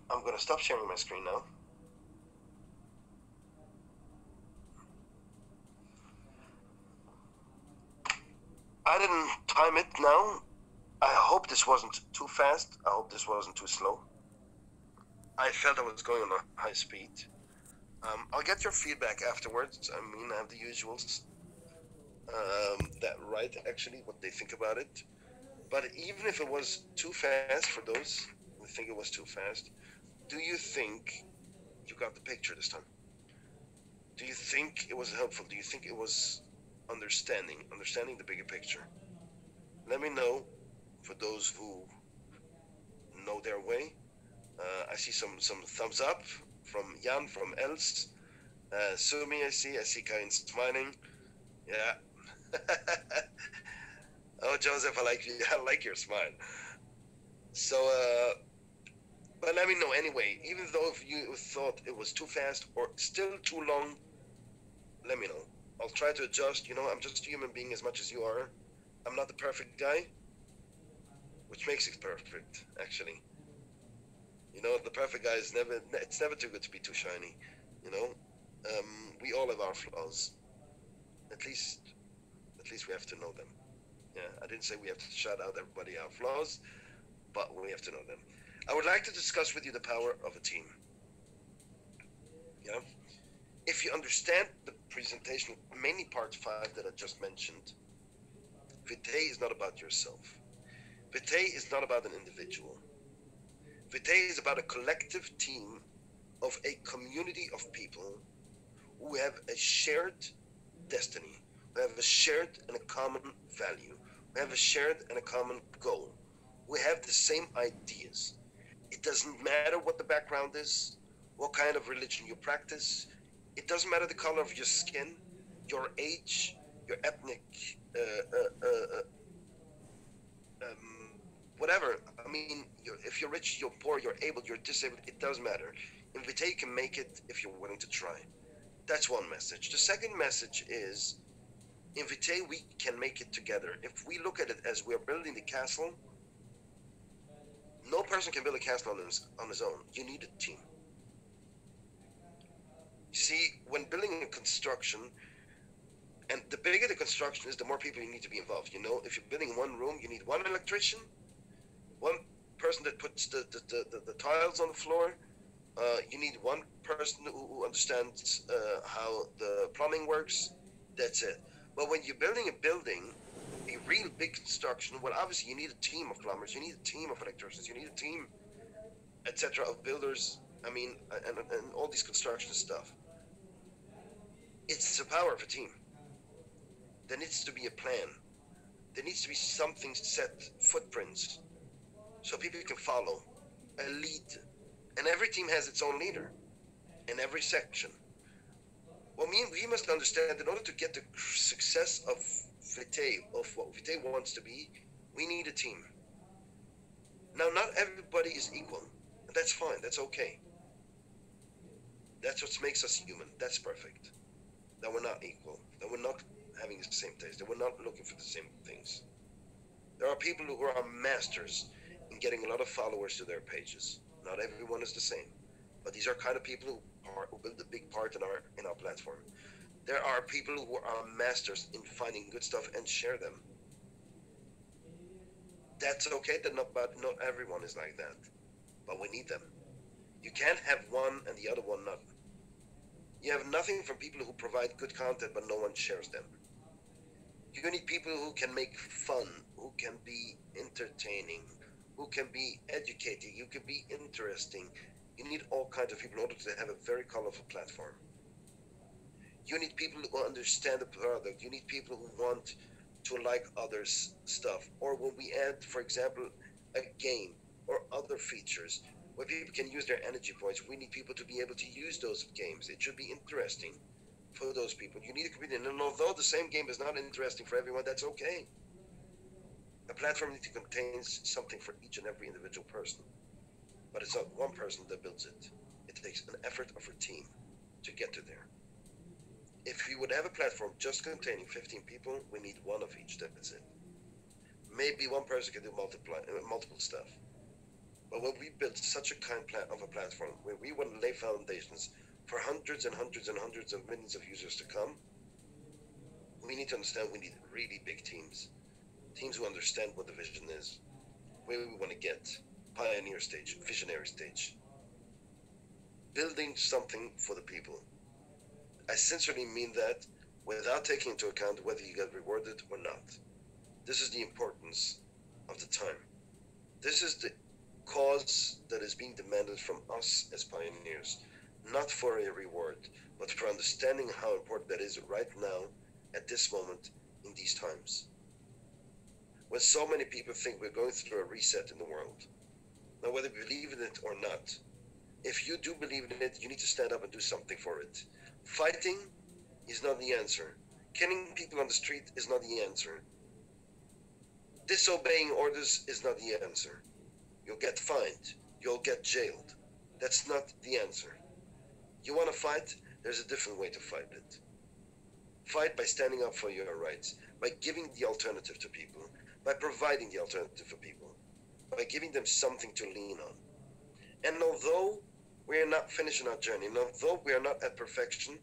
I'm going to stop sharing my screen now. I didn't time it now. I hope this wasn't too fast. I hope this wasn't too slow. I felt I was going on a high speed. I'll get your feedback afterwards. I mean, I have the usuals that write actually what they think about it. But even if it was too fast for those who think it was too fast, do you think you got the picture this time? Do you think it was helpful? Do you think it was understanding the bigger picture? Let me know for those who know their way. I see some thumbs up from Jan, from Els. Sumi, I see Karin smiling. Yeah. Oh, Joseph, I like your smile. So, but let me know anyway. Even though if you thought it was too fast or still too long, let me know. I'll try to adjust. You know, I'm just a human being as much as you are. I'm not the perfect guy, which makes it perfect, actually. You know, the perfect guy is it's never too good to be too shiny, you know? We all have our flaws. At least we have to know them. Yeah, I didn't say we have to shout out everybody our flaws, but we have to know them. I would like to discuss with you the power of a team. Yeah? If you understand the presentation, mainly part 5 that I just mentioned, Vitae is not about yourself. Vitae is not about an individual. Vitae is about a collective team of a community of people who have a shared destiny, who have a shared and a common value, who have a shared and a common goal, who have the same ideas. It doesn't matter what the background is, what kind of religion you practice. It doesn't matter the color of your skin, your age, your ethnic, whatever. I mean, if you're rich, you're poor, you're able, you're disabled. It doesn't matter. In Vitae, you can make it if you're willing to try. That's one message. The second message is, in Vitae, we can make it together. If we look at it as we're building the castle, no person can build a castle on his own. You need a team. You see, when building a construction, and the bigger the construction is, the more people you need to be involved. You know, if you're building one room, you need one electrician, one person that puts the tiles on the floor. You need one person who understands how the plumbing works. That's it. But when you're building a building, a real big construction, well, obviously you need a team of plumbers, you need a team of electricians, you need a team, etc., of builders. I mean, and all these construction stuff. It's the power of a team. There needs to be a plan. There needs to be something set, footprints, so people can follow, a lead. And every team has its own leader in every section. Well, we must understand, in order to get the success of Vitae, of what Vitae wants to be, we need a team. Now, not everybody is equal. And that's fine. That's okay. That's what makes us human. That's perfect. That we're not equal. That we're not having the same taste. That we're not looking for the same things. There are people who are masters in getting a lot of followers to their pages. Not everyone is the same. But these are kind of people who build a big part in our platform. There are people who are masters in finding good stuff and share them. That's okay. That not everyone is like that, but we need them. You can't have one and the other one not. You have nothing from people who provide good content, but no one shares them. You need people who can make fun, who can be entertaining, who can be educating, who can be interesting. You need all kinds of people in order to have a very colorful platform. You need people who understand the product. You need people who want to like others' stuff. Or when we add, for example, a game or other features where people can use their energy points, we need people to be able to use those games. It should be interesting for those people. You need a community. And although the same game is not interesting for everyone, that's okay. A platform needs to contain something for each and every individual person. But it's not one person that builds it. It takes an effort of a team to get to there. If we would have a platform just containing 15 people, we need one of each. That's it. Maybe one person can do multiple stuff. But when we build such a kind of a platform where we want to lay foundations for hundreds and hundreds and hundreds of millions of users to come, we need to understand we need really big teams. Teams who understand what the vision is, where we want to get, pioneer stage, visionary stage. Building something for the people. I sincerely mean that without taking into account whether you get rewarded or not. This is the importance of the time. This is the cause that is being demanded from us as pioneers, not for a reward, but for understanding how important that is right now, at this moment, in these times. When so many people think we're going through a reset in the world. Now, whether we believe in it or not, if you do believe in it, you need to stand up and do something for it. Fighting is not the answer. Killing people on the street is not the answer. Disobeying orders is not the answer. You'll get fined. You'll get jailed. That's not the answer. You want to fight? There's a different way to fight it. Fight by standing up for your rights, by giving the alternative to people, by providing the alternative for people, by giving them something to lean on. And although we are not finishing our journey, and although we are not at perfection,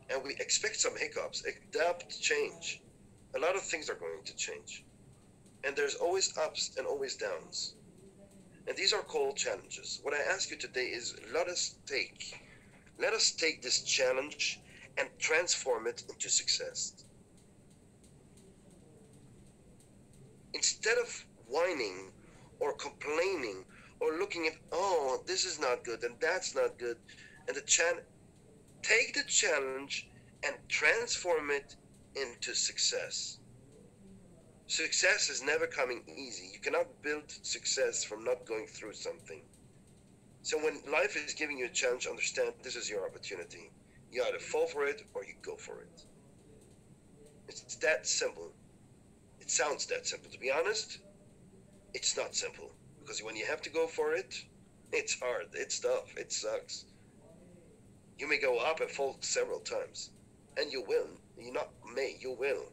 and we expect some hiccups, adapt, change, a lot of things are going to change. And there's always ups and always downs. And these are called challenges. What I ask you today is let us take this challenge and transform it into success. Instead of whining or complaining or looking at, oh, this is not good and that's not good, and take the challenge and transform it into success. Success is never coming easy. You cannot build success from not going through something. So when life is giving you a challenge, understand this is your opportunity. You either fall for it or you go for it. It's that simple. It sounds that simple. To be honest, it's not simple. Because when you have to go for it, it's hard, it's tough, it sucks. You may go up and fall several times. And you will. You will.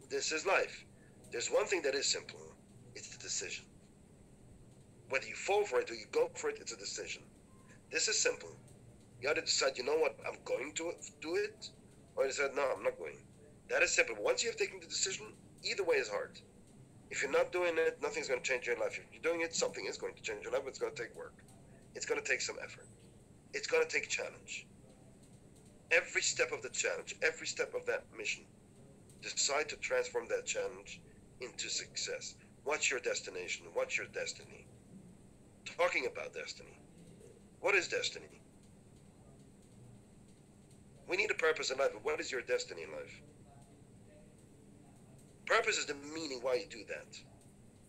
This is life. There's one thing that is simple. It's the decision. Whether you fall for it or you go for it, it's a decision. This is simple. You got to decide, you know what, I'm going to do it, or you decide, no, I'm not going. That is simple. Once you have taken the decision, either way is hard. If you're not doing it, nothing's going to change your life. If you're doing it, something is going to change your life, but it's going to take work. It's going to take some effort. It's going to take challenge. Every step of the challenge, every step of that mission, decide to transform that challenge into success. What's your destination? What's your destiny? Talking about destiny. What is destiny? We need a purpose in life, but what is your destiny in life? Purpose is the meaning why you do that.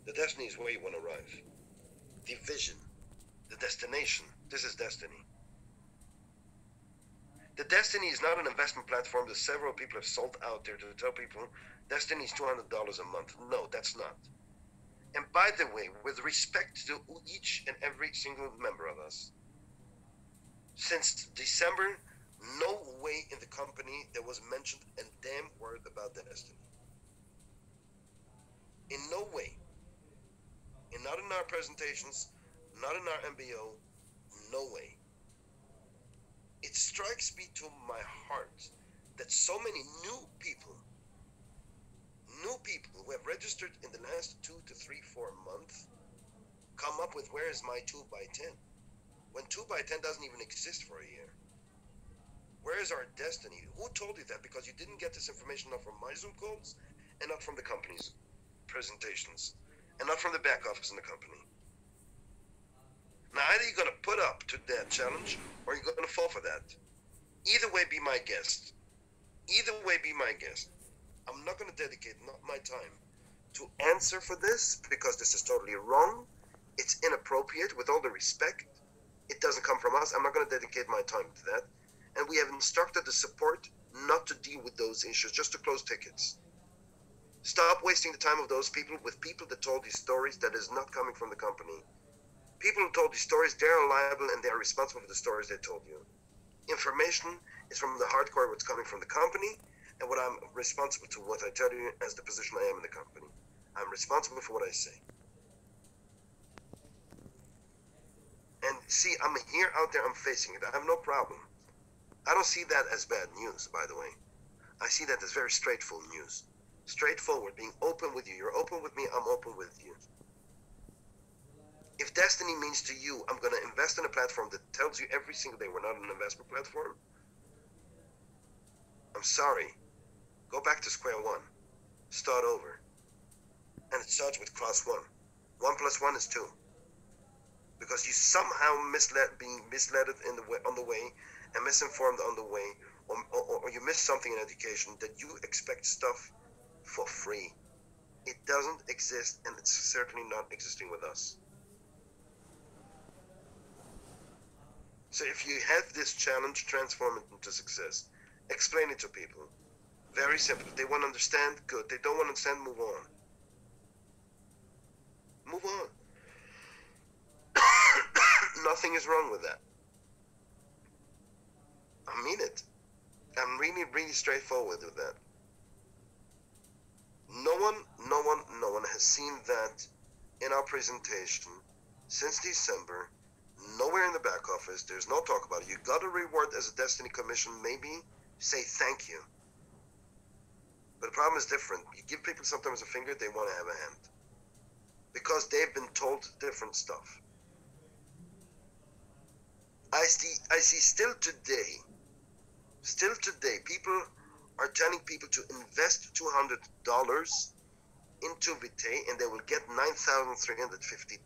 The destiny is where you want to arrive. The vision, the destination, this is destiny. The destiny is not an investment platform that several people have sold out there to tell people destiny is $200 a month. No, that's not. And by the way, with respect to each and every single member of us, since December, no way in the company there was mentioned a damn word about destiny. In no way. And not in our presentations, not in our MBO, no way. It strikes me to my heart that so many new people who have registered in the last 2 to 3, 4 months come up with, where is my 2x10? When 2x10 doesn't even exist for a year. Where is our destiny? Who told you that? Because you didn't get this information not from my Zoom calls and not from the company's presentations and not from the back office in the company. Now, either you're going to put up to that challenge or you're going to fall for that. Either way, be my guest. Either way, be my guest. I'm not going to dedicate my time to answer for this because this is totally wrong. It's inappropriate, with all the respect. It doesn't come from us. I'm not going to dedicate my time to that. And we have instructed the support not to deal with those issues, just to close tickets. Stop wasting the time of those people with people that told these stories that is not coming from the company. People who told these stories, they're liable and they're responsible for the stories they told you. Information is from the hardcore, what's coming from the company, and what I'm responsible to, what I tell you as the position I am in the company. I'm responsible for what I say. And see, I'm here, out there, I'm facing it. I have no problem. I don't see that as bad news, by the way. I see that as very straightforward news. Straightforward, being open with you. You're open with me, I'm open with you. If destiny means to you, I'm going to invest in a platform that tells you every single day we're not an investment platform, I'm sorry. Go back to square one. Start over. And it starts with class 1. 1 plus 1 is 2. Because you somehow being misled on the way and misinformed on the way, or you miss something in education that you expect stuff for free. It doesn't exist, and it's certainly not existing with us. So if you have this challenge, transform it into success. Explain it to people. Very simple. If they want to understand, good. They don't want to understand, move on. Move on. Nothing is wrong with that. I mean it. I'm really, really straightforward with that. No one has seen that in our presentation since December. Nowhere in the back office. There's no talk about it. You got a reward as a Destiny Commission, maybe say thank you. But the problem is different. You give people sometimes a finger, they want to have a hand. Because they've been told different stuff. I see still today, people are telling people to invest $200 into Vitae and they will get $9,350.